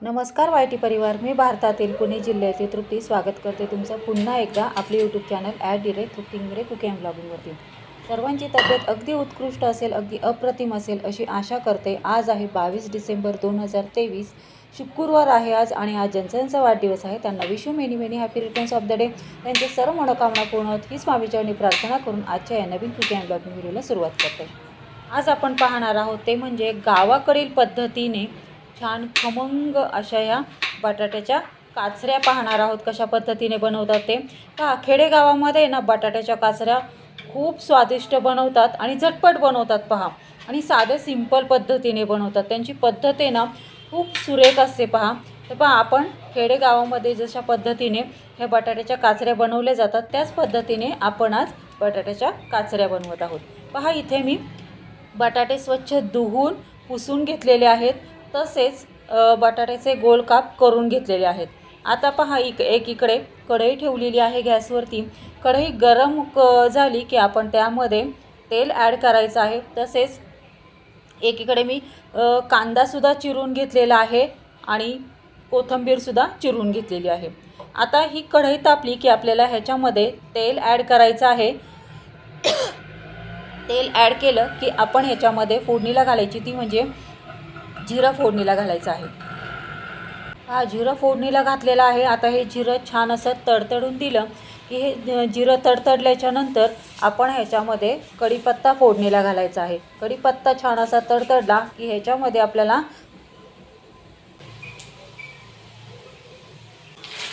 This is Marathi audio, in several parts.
नमस्कार वायटी परिवार, मी भारतातील पुणे जिल्ह्यातील तृप्ती स्वागत करते तुमचं पुन्हा एकदा आपले YouTube channel @direct Trupti Ingale cooking and ब्लॉगिंगवरती। सर्वांची तब्येत अगदी उत्कृष्ट असेल, अगदी अप्रतिम असेल अशी आशा करते। आज आहे 22 डिसेंबर 2023, शुक्रवार आहे आज आणि आज ज्यांचा वाढदिवस आहे त्यांना wish you many many happy returns of the day. त्यांचे सर्व मनोकामना पूर्ण होत हीच स्वामीचरणी प्रार्थना करून आजच्या या नवीन कुकिंग अँड ब्लॉगिंग व्हिडिओला सुरुवात करते। आज आपण पाहणार आहोत ते म्हणजे गावाकडील पद्धतीने छान खमंग अशा या बटाट्याच्या काचऱ्या पाहणार आहोत। कशा पद्धतीने बनवतात ते पहा। खेडेगावामध्ये ना बटाट्याच्या काचऱ्या खूप स्वादिष्ट बनवतात आणि झटपट बनवतात पहा, आणि साधे सिंपल पद्धतीने बनवतात। त्यांची पद्धत आहे ना खूप सुरेख असते पहा। तर पहा, आपण खेडेगावामध्ये जशा पद्धतीने ह्या बटाट्याच्या काचऱ्या बनवल्या जातात त्याच पद्धतीने आपण आज बटाट्याच्या काचऱ्या बनवत आहोत। पहा, इथे मी बटाटे स्वच्छ धुवून पुसून घेतलेले आहेत, तसेच बटाट्याचे गोल काप करून घेतलेले आहेत। आता पहा, इकडे कढई ठेवलेली आहे गॅसवरती। कढई गरम झाली की आपण त्यामध्ये तेल ॲड करायचं आहे। तसेच एकीकडे मी कांदासुद्धा चिरून घेतलेला आहे आणि कोथिंबीरसुद्धा चिरून घेतलेली आहे। आता ही कढई तापली की आपल्याला ह्याच्यामध्ये तेल ॲड करायचं आहे। तेल ॲड केलं की आपण ह्याच्यामध्ये फोडणीला घालायची, ती म्हणजे जिरं फोडणीला घालायचं आहे। हा जिरं फोडणीला घातलेला आहे। आता हे जिरं छान असं तडतडून दिलं की हे जिरं तडतडल्याच्या नंतर आपण ह्याच्यामध्ये कढीपत्ता फोडणीला घालायचा आहे। कढीपत्ता छान असा तडतडला की ह्याच्यामध्ये आपल्याला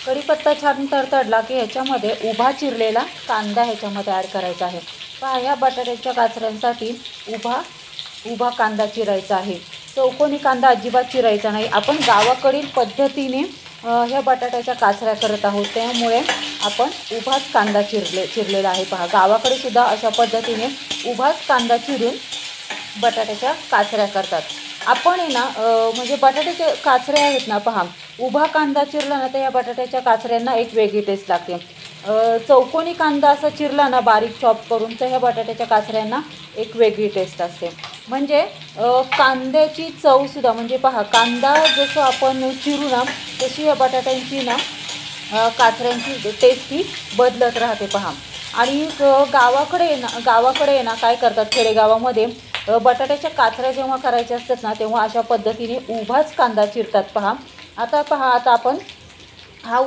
कढीपत्ता छान तडतडला की ह्याच्यामध्ये उभा चिरलेला कांदा ह्याच्यामध्ये ॲड करायचा आहे। पहा, ह्या बटाट्याच्या काचऱ्यांसाठी उभा कांदा चिरायचा आहे। चौकोनी कांदा अजिबात चिरायचा नाही। आपण गावाकडील पद्धतीने ह्या बटाट्याच्या काचऱ्या करत आहोत, त्यामुळे आपण उभाच कांदा चिरलेला आहे। पहा, गावाकडे सुद्धा अशा पद्धतीने उभाच कांदा चिरून बटाट्याच्या काचऱ्या करतात। आपण आहे ना म्हणजे बटाट्याच्या काचऱ्या आहेत ना पहा, उभा कांदा चिरला ना तर या बटाट्याच्या काचऱ्यांना एक वेगळी टेस्ट लागते। चौकोनी कांदा असा चिरला ना बारीक चॉप करून तर ह्या बटाट्याच्या काचऱ्यांना एक वेगळी टेस्ट असते। म्हणजे कांद्याची चवसुद्धा, म्हणजे पहा, कांदा जसं आपण चिरू ना तशी या बटाट्यांची ना काचऱ्यांची टेस्ट ही बदलत राहते पहा। आणि गावाकडे ना काय करतात, खेडेगावामध्ये बटाट्याच्या काचऱ्या जेव्हा करायच्या असतात ना तेव्हा अशा पद्धतीने उभाच कांदा चिरतात पहा। आता आपण हा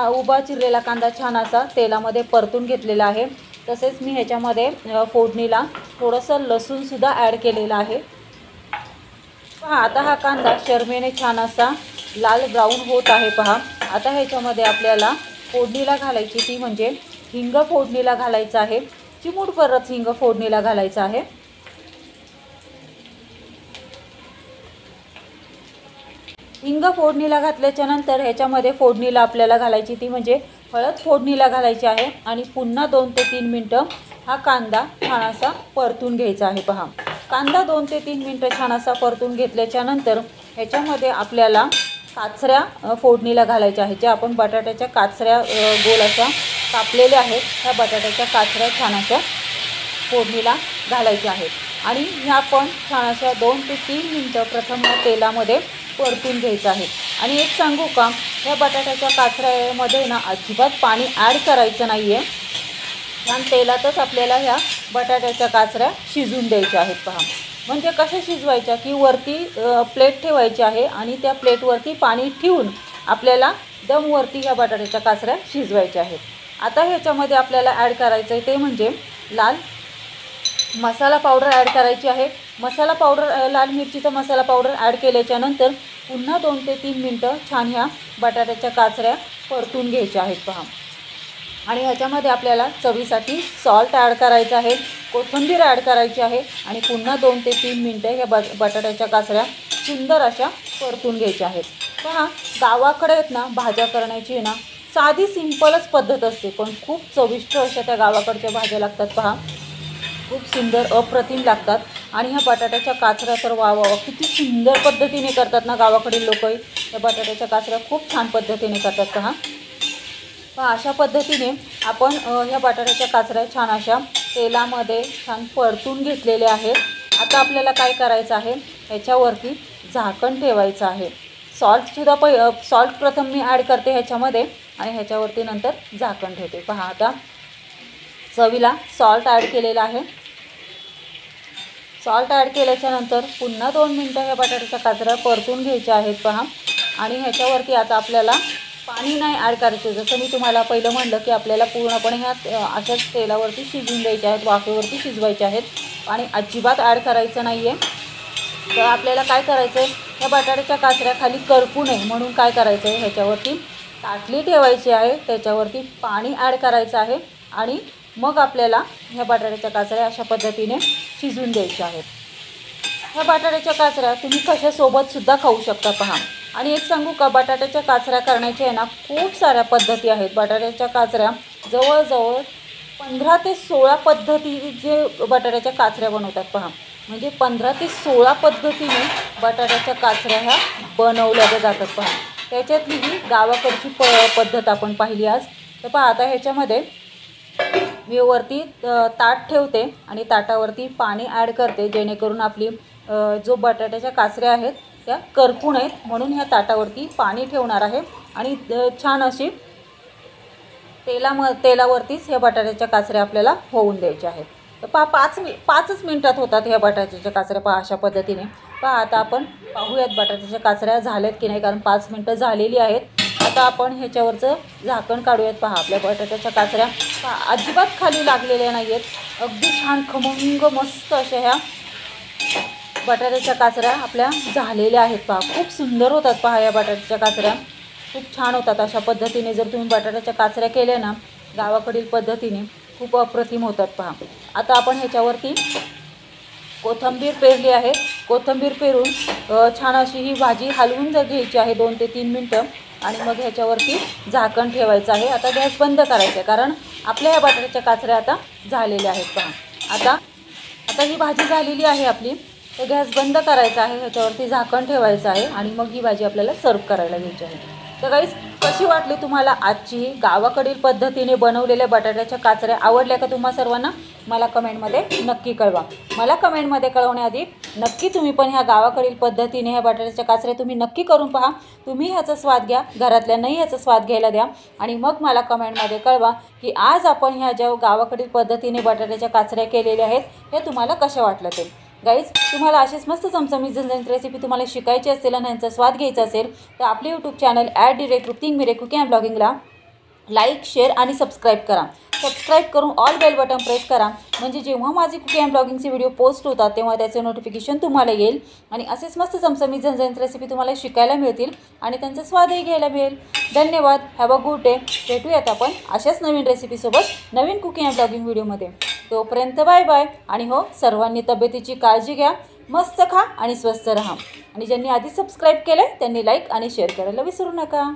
उभा चिरलेला कांदा छान असा तेलामध्ये परतून घेतलेला आहे। तसेच मी ह्याच्यामध्ये फोडणीला थोडंसं लसूणसुद्धा ॲड केलेलं आहे पहा। आता हा कांदा शर्मेने छान असा लाल ब्राऊन होत आहे पहा। आता ह्याच्यामध्ये आपल्याला फोडणीला घालायची, ती म्हणजे हिंग फोडणीला घालायचं आहे। चिमूट परत हिंग फोडणीला घालायचं आहे। हिंग फोडणीला घातल्याच्या नंतर ह्याच्यामध्ये फोडणीला आपल्याला घालायची, ती म्हणजे हळद फोडणीला घालायची आहे। आणि पुन्हा 2 ते 3 मिनटं हा कांदा छान असा परतून घ्यायचा आहे पहा। कांदा 2 ते 3 मिनटं छान असा परतून घेतल्याच्या नंतर ह्याच्यामध्ये आपल्याला काचऱ्या फोडणीला घालायच्या आहेत। ज्या आपण बटाट्याच्या काचऱ्या गोल अशा कापलेल्या आहेत, ह्या बटाट्याच्या काचऱ्या छान अशा फोडणीला घालायच्या आहेत। आणि ह्या पण छान अशा 2 ते 3 मिनटं प्रथम तेलामध्ये परतून घ्यायचं आहे। आणि एक सांगू का, ह्या बटाट्याच्या काचऱ्यामध्ये ना अजिबात पाणी ॲड करायचं नाही आहे। छान तेलातच आपल्याला ह्या बटाट्याच्या काचऱ्या शिजून द्यायच्या आहेत पहा। म्हणजे कशा शिजवायच्या की वरती प्लेट ठेवायची आहे आणि त्या प्लेटवरती पाणी ठेवून आपल्याला दमवरती ह्या बटाट्याच्या काचऱ्या शिजवायच्या आहेत। आता ह्याच्यामध्ये आपल्याला ॲड करायचं आहे ते म्हणजे लाल मसाला पावडर ॲड करायची आहे। मसाला पावडर, लाल मिरचीचा मसाला पावडर ॲड केल्याच्या नंतर पुन्हा 2 ते 3 मिनटं छान ह्या बटाट्याच्या काचऱ्या परतून घ्यायच्या आहेत पहा। आणि ह्याच्यामध्ये आपल्याला चवीसाठी सॉल्ट ॲड करायचं आहे, कोथिंबीर ॲड करायची आहे आणि पुन्हा 2 ते 3 मिनटं ह्या बटाट्याच्या काचऱ्या सुंदर अशा परतून घ्यायच्या आहेत पहा। गावाकडे आहेत ना भाज्या करण्याची ना साधी सिंपलच पद्धत असते, पण खूप चविष्ट अशा त्या गावाकडच्या भाज्या लागतात पहा। खूप सुंदर अप्रतिम लागतात। आणि ह्या बटाट्याच्या काचऱ्या तर वा किती सुंदर पद्धतीने करतात ना गावाकडील लोक। या बटाट्याच्या काचऱ्या खूप छान पद्धतीने करतात पहा। अशा पद्धतीने आपण ह्या बटाट्याच्या काचऱ्या छान अशा तेलामध्ये छान परतून घेतलेल्या आहेत। आता आपल्याला काय करायचं आहे, ह्याच्यावरती झाकण ठेवायचं आहे। सॉल्टसुद्धा सॉल्ट प्रथम मी ॲड करते ह्याच्यामध्ये आणि ह्याच्यावरती नंतर झाकण ठेवते। पहा आता चवीला सॉल्ट ॲड केलेला आहे। सॉल्ट ॲड केल्याच्यानंतर पुन्हा 2 मिनटं ह्या बटाट्याच्या काचऱ्या परतून घ्यायच्या आहेत पहा। आणि ह्याच्यावरती आता आपल्याला पाणी नाही ॲड करायचं, जसं मी तुम्हाला पहिलं म्हटलं की आपल्याला पूर्णपणे ह्या अशाच तेलावरती शिजवून द्यायच्या आहेत, वाफेवरती शिजवायच्या आहेत। पाणी अजिबात ॲड करायचं नाही आहे। तर आपल्याला काय करायचं आहे, ह्या बटाट्याच्या काचऱ्या खाली करपू नये म्हणून काय करायचं आहे, ह्याच्यावरती ताटली ठेवायची आहे, त्याच्यावरती पाणी ॲड करायचं आहे आणि मग आपल्याला ह्या बटाट्याच्या काचऱ्या अशा पद्धतीने शिजून द्यायच्या आहेत। ह्या बटाट्याच्या काचऱ्या तुम्ही कशासोबतसुद्धा खाऊ शकता पहा। आणि एक सांगू का, बटाट्याच्या काचऱ्या करण्याच्या आहे ना खूप साऱ्या पद्धती आहेत। बटाट्याच्या काचऱ्या जवळजवळ 15 ते 16 पद्धतीचे बटाट्याच्या काचऱ्या बनवतात पहा। म्हणजे 15 ते 16 पद्धतीने बटाट्याच्या काचऱ्या ह्या बनवल्या जातात पहा। त्याच्यातली ही गावाकडची पद्धत आपण पाहिली आज। तर पहा आता ह्याच्यामध्ये मी वरती ताट ठेवते आणि ताटावरती पाणी ॲड करते, जेणेकरून आपली जो बटाट्याच्या काचऱ्या आहेत त्या करपू नयेत म्हणून ह्या ताटावरती पाणी ठेवणार आहे। आणि छान अशी तेलावरतीच ह्या बटाट्याच्या काचऱ्या आपल्याला होऊन द्यायच्या आहेत। तर पहा 5 मिनिटात होतात ह्या बटाट्याच्या काचऱ्या पहा अशा पद्धतीने। पहा आता आपण पाहूयात बटाट्याच्या काचऱ्या झाल्यात की नाही, कारण 5 मिनिटं झालेली आहेत। आता आपण ह्याच्यावरचं झाकण काढूयात। पहा आपल्या बटाट्याच्या काचऱ्या पहा अजिबात खाली लागलेल्या नाही आहेत, अगदी छान खमंग मस्त अशा ह्या बटाट्याच्या काचऱ्या आपल्या झालेल्या आहेत पहा। खूप सुंदर होतात पहा या बटाट्याच्या काचऱ्या, खूप छान होतात। अशा पद्धतीने जर तुम्ही बटाट्याच्या काचऱ्या केल्या ना गावाकडील पद्धतीने खूप अप्रतिम होतात पहा। आता आपण ह्याच्यावरती कोथिंबीर पेरली आहे, कोथिंबीर पेरून छान अशी ही भाजी हलवून घ्यायची आहे 2 ते 3 मिनटं आणि मग ह्याच्यावरती झाकण ठेवायचं आहे। आता गॅस बंद करायचा आहे, कारण आपल्या ह्या बटाट्याच्या काचऱ्या आता झालेल्या आहेत पहा। आता ही भाजी झालेली आहे आपली, तर गॅस बंद करायचा आहे, ह्याच्यावरती झाकण ठेवायचं आहे आणि मग ही भाजी आपल्याला सर्व करायला घ्यायची आहे। तर गाईस कशी वाटली तुम्हाला आजची गावाकडील पद्धतीने बनवलेल्या बटाट्याच्या काचऱ्या? आवडल्या का तुम्हा सर्वांना? मला कमेंटमध्ये नक्की कळवा। मला कमेंटमध्ये कळवण्याआधी नक्की तुम्ही पण ह्या गावाकडील पद्धतीने ह्या बटाट्याच्या काचऱ्या तुम्ही नक्की करून पहा। तुम्ही ह्याचा स्वाद घ्या, घरातल्यांनाही ह्याचा स्वाद घ्यायला द्या आणि मग मला कमेंटमध्ये कळवा की आज आपण ह्या ज्या गावाकडील पद्धतीने बटाट्याच्या काचऱ्या केलेल्या आहेत हे तुम्हाला कशा वाटलं ते। गाईज तुम्हाला अशीच मस्त चमचमीत झणझणीत रेसिपी तुम्हाला शिकायची असेल आणि ह्यांचा स्वाद घ्यायचा असेल तर आपले YouTube channel @cooking cooking and ब्लॉगिंगला लाईक, शेअर आणि सबस्क्राईब करा। सबस्क्राईब करून ऑल बेल बटन प्रेस करा, म्हणजे जेव्हा माझे कुकिंग अँड ब्लॉगिंगचे व्हिडिओ पोस्ट होतात तेव्हा त्याचे नोटिफिकेशन तुम्हाला येईल आणि असेच मस्त चमचमीत झणझणीत रेसिपी तुम्हाला शिकायला मिळतील आणि त्यांचा स्वादही घ्यायला मिळेल। धन्यवाद। Have a good day. भेटूयात आपण अशाच नवीन रेसिपीसोबत नवीन कुकिंग अँड ब्लॉगिंग व्हिडिओमध्ये। तोपर्यंत बाय बाय। आणि हो, सर्वांनी तब्येतीची काळजी घ्या, मस्त खा आणि स्वस्थ राहा। आणि ज्यांनी आधी सबस्क्राईब केलं त्यांनी लाईक आणि शेअर करायला विसरू नका।